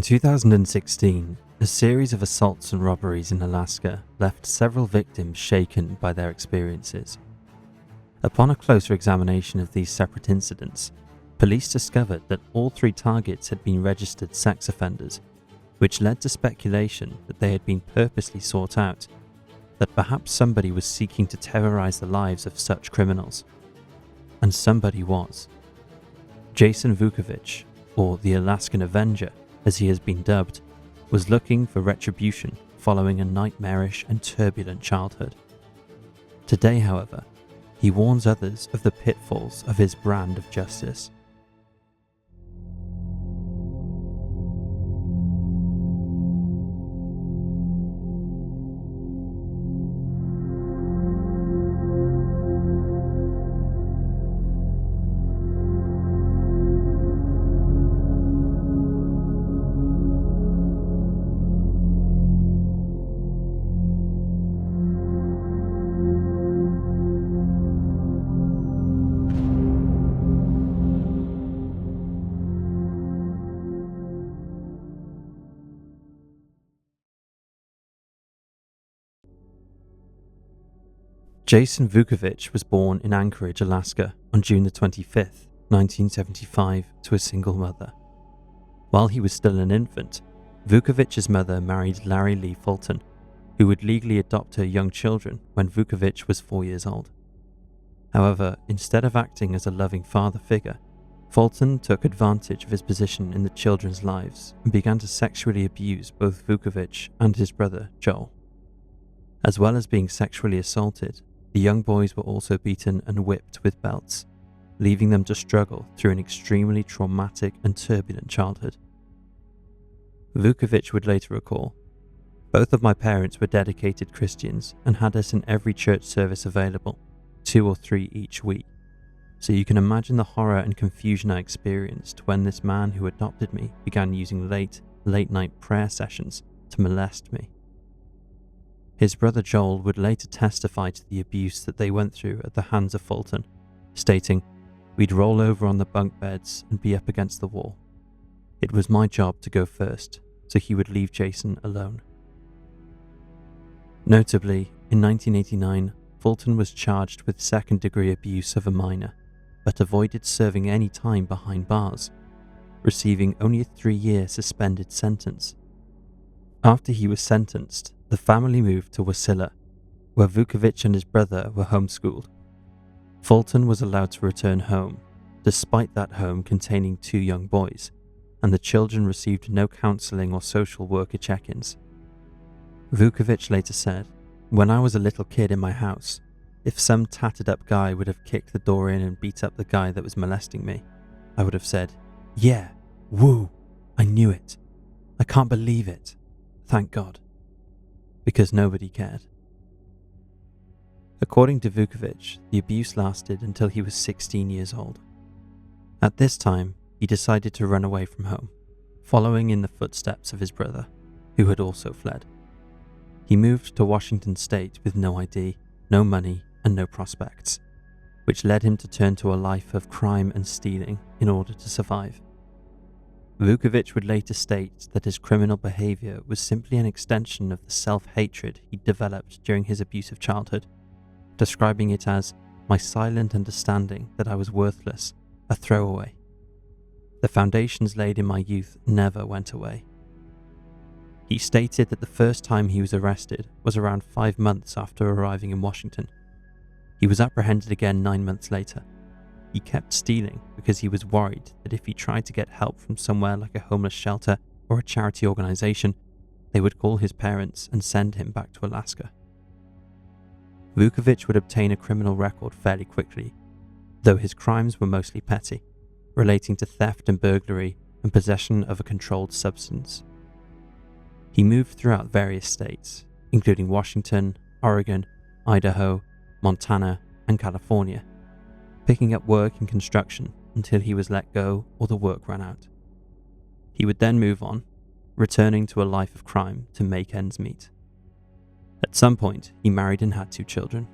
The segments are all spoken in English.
In 2016, a series of assaults and robberies in Alaska left several victims shaken by their experiences. Upon a closer examination of these separate incidents, police discovered that all three targets had been registered sex offenders, which led to speculation that they had been purposely sought out, that perhaps somebody was seeking to terrorize the lives of such criminals. And somebody was. Jason Vukovich, or the Alaskan Avenger, as he has been dubbed, was looking for retribution following a nightmarish and turbulent childhood. Today, however, he warns others of the pitfalls of his brand of justice. Jason Vukovich was born in Anchorage, Alaska on June 25, 1975 to a single mother. While he was still an infant, Vukovich's mother married Larry Lee Fulton, who would legally adopt her young children when Vukovich was 4 years old. However, instead of acting as a loving father figure, Fulton took advantage of his position in the children's lives and began to sexually abuse both Vukovich and his brother, Joel. As well as being sexually assaulted, the young boys were also beaten and whipped with belts, leaving them to struggle through an extremely traumatic and turbulent childhood. Vukovich would later recall, "Both of my parents were dedicated Christians and had us in every church service available, 2 or 3 each week. So you can imagine the horror and confusion I experienced when this man who adopted me began using late night prayer sessions to molest me." His brother Joel would later testify to the abuse that they went through at the hands of Fulton, stating, "We'd roll over on the bunk beds and be up against the wall. It was my job to go first, so he would leave Jason alone." Notably, in 1989, Fulton was charged with second-degree abuse of a minor, but avoided serving any time behind bars, receiving only a 3-year suspended sentence. After he was sentenced, the family moved to Wasilla, where Vukovich and his brother were homeschooled. Fulton was allowed to return home, despite that home containing 2 young boys, and the children received no counselling or social worker check-ins. Vukovich later said, "When I was a little kid in my house, if some tattered up guy would have kicked the door in and beat up the guy that was molesting me, I would have said, 'Yeah, woo, I knew it. I can't believe it. Thank God.' Because nobody cared." According to Vukovich, the abuse lasted until he was 16 years old. At this time, he decided to run away from home, following in the footsteps of his brother, who had also fled. He moved to Washington State with no ID, no money, and no prospects, which led him to turn to a life of crime and stealing in order to survive. Vukovich would later state that his criminal behavior was simply an extension of the self-hatred he developed during his abusive childhood, describing it as my silent understanding that I was worthless, a throwaway. The foundations laid in my youth never went away. He stated that the first time he was arrested was around 5 months after arriving in Washington. He was apprehended again 9 months later. He kept stealing because he was worried that if he tried to get help from somewhere like a homeless shelter or a charity organization, they would call his parents and send him back to Alaska. Vukovich would obtain a criminal record fairly quickly, though his crimes were mostly petty, relating to theft and burglary and possession of a controlled substance. He moved throughout various states, including Washington, Oregon, Idaho, Montana, and California, picking up work in construction until he was let go or the work ran out. He would then move on, returning to a life of crime to make ends meet. At some point, he married and had 2 children.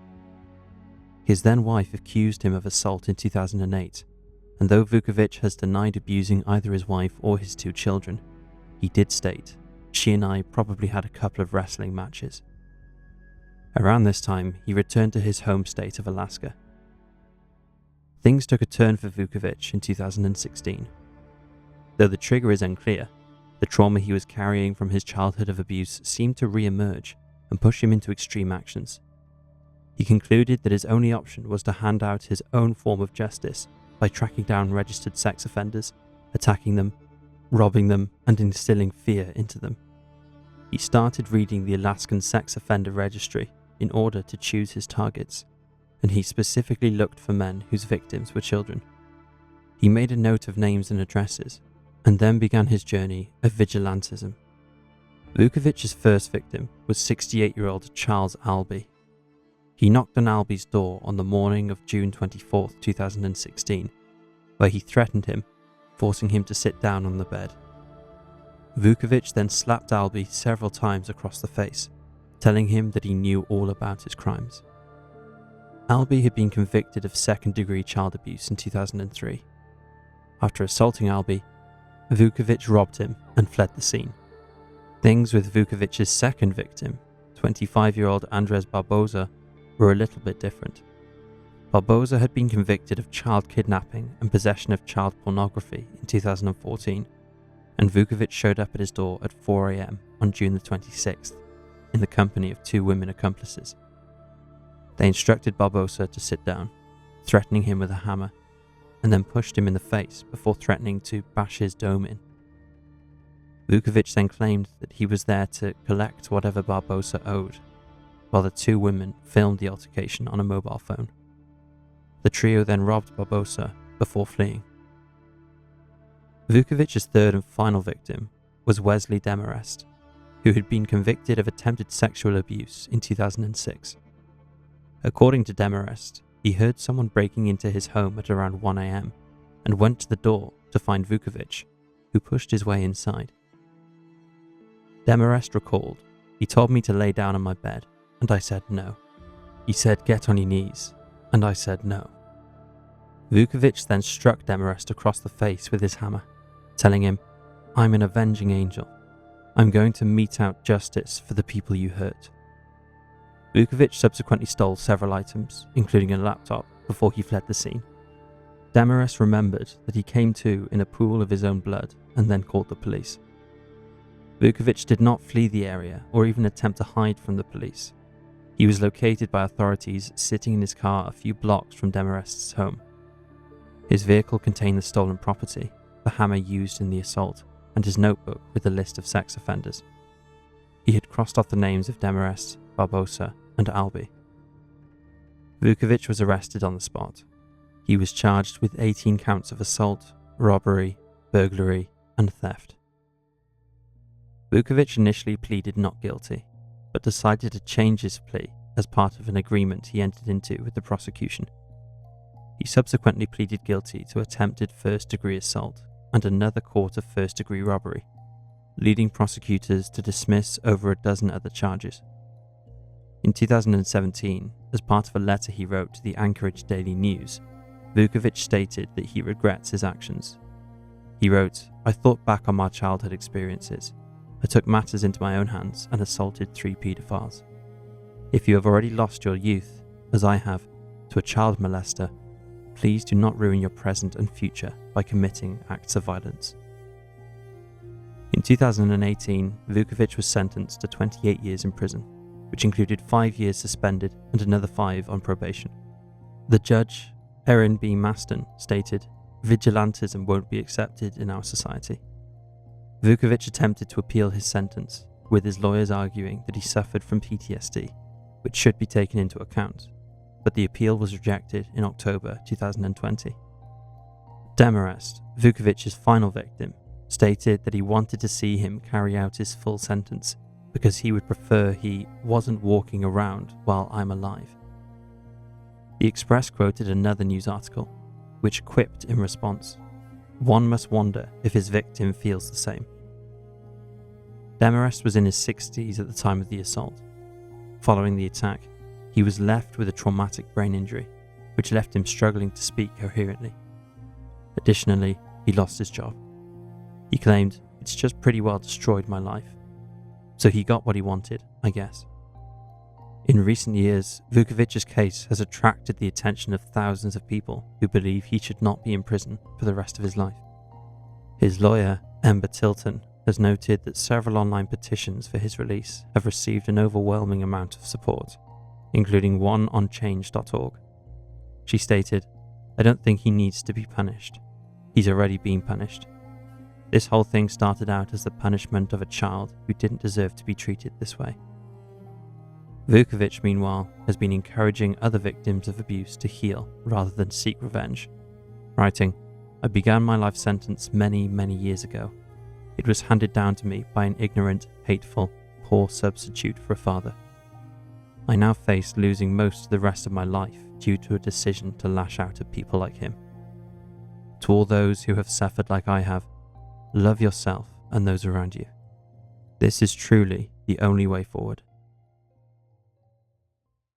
His then wife accused him of assault in 2008, and though Vukovich has denied abusing either his wife or his 2 children, he did state, "She and I probably had a couple of wrestling matches." Around this time, he returned to his home state of Alaska. Things took a turn for Vukovich in 2016. Though the trigger is unclear, the trauma he was carrying from his childhood of abuse seemed to re-emerge and push him into extreme actions. He concluded that his only option was to hand out his own form of justice by tracking down registered sex offenders, attacking them, robbing them, and instilling fear into them. He started reading the Alaskan Sex Offender Registry in order to choose his targets, and he specifically looked for men whose victims were children. He made a note of names and addresses, and then began his journey of vigilantism. Vukovich's first victim was 68-year-old Charles Albee. He knocked on Albee's door on the morning of June 24, 2016, where he threatened him, forcing him to sit down on the bed. Vukovich then slapped Albee several times across the face, telling him that he knew all about his crimes. Albee had been convicted of second-degree child abuse in 2003. After assaulting Albee, Vukovich robbed him and fled the scene. Things with Vukovich's second victim, 25-year-old Andres Barboza, were a little bit different. Barboza had been convicted of child kidnapping and possession of child pornography in 2014, and Vukovich showed up at his door at 4 a.m. on June the 26th, in the company of 2 women accomplices. They instructed Barboza to sit down, threatening him with a hammer, and then pushed him in the face before threatening to bash his dome in. Vukovich then claimed that he was there to collect whatever Barboza owed, while the 2 women filmed the altercation on a mobile phone. The trio then robbed Barboza before fleeing. Vukovich's third and final victim was Wesley Demarest, who had been convicted of attempted sexual abuse in 2006. According to Demarest, he heard someone breaking into his home at around 1 a.m. and went to the door to find Vukovich, who pushed his way inside. Demarest recalled, "He told me to lay down on my bed, and I said no. He said, 'Get on your knees,' and I said no." Vukovich then struck Demarest across the face with his hammer, telling him, "I'm an avenging angel. I'm going to mete out justice for the people you hurt." Vukovich subsequently stole several items, including a laptop, before he fled the scene. Demarest remembered that he came to in a pool of his own blood and then called the police. Vukovich did not flee the area or even attempt to hide from the police. He was located by authorities sitting in his car a few blocks from Demarest's home. His vehicle contained the stolen property, the hammer used in the assault, and his notebook with a list of sex offenders. He had crossed off the names of Demarest, Barboza, and Albee. Vukovich was arrested on the spot. He was charged with 18 counts of assault, robbery, burglary, and theft. Vukovich initially pleaded not guilty, but decided to change his plea as part of an agreement he entered into with the prosecution. He subsequently pleaded guilty to attempted first-degree assault and another count of first-degree robbery, leading prosecutors to dismiss over a dozen other charges. In 2017, as part of a letter he wrote to the Anchorage Daily News, Vukovich stated that he regrets his actions. He wrote, "I thought back on my childhood experiences. I took matters into my own hands and assaulted 3 pedophiles. If you have already lost your youth, as I have, to a child molester, please do not ruin your present and future by committing acts of violence." In 2018, Vukovich was sentenced to 28 years in prison, which included 5 years suspended and another 5 on probation. The judge, Erin B. Maston, stated, "Vigilantism won't be accepted in our society." Vukovich attempted to appeal his sentence, with his lawyers arguing that he suffered from PTSD, which should be taken into account, but the appeal was rejected in October 2020. Demarest, Vukovich's final victim, stated that he wanted to see him carry out his full sentence because he would prefer he wasn't walking around while I'm alive. The Express quoted another news article, which quipped in response, "One must wonder if his victim feels the same." Demarest was in his 60s at the time of the assault. Following the attack, he was left with a traumatic brain injury, which left him struggling to speak coherently. Additionally, he lost his job. He claimed, "It it's just pretty well destroyed my life. So he got what he wanted, I guess. In recent years, Vukovich's case has attracted the attention of thousands of people who believe he should not be in prison for the rest of his life. His lawyer, Ember Tilton, has noted that several online petitions for his release have received an overwhelming amount of support, including one on change.org. She stated, "I don't think he needs to be punished. He's already been punished. This whole thing started out as the punishment of a child who didn't deserve to be treated this way." Vukovich, meanwhile, has been encouraging other victims of abuse to heal rather than seek revenge, writing, "I began my life sentence many, many years ago. It was handed down to me by an ignorant, hateful, poor substitute for a father. I now face losing most of the rest of my life due to a decision to lash out at people like him. To all those who have suffered like I have, love yourself and those around you. This is truly the only way forward."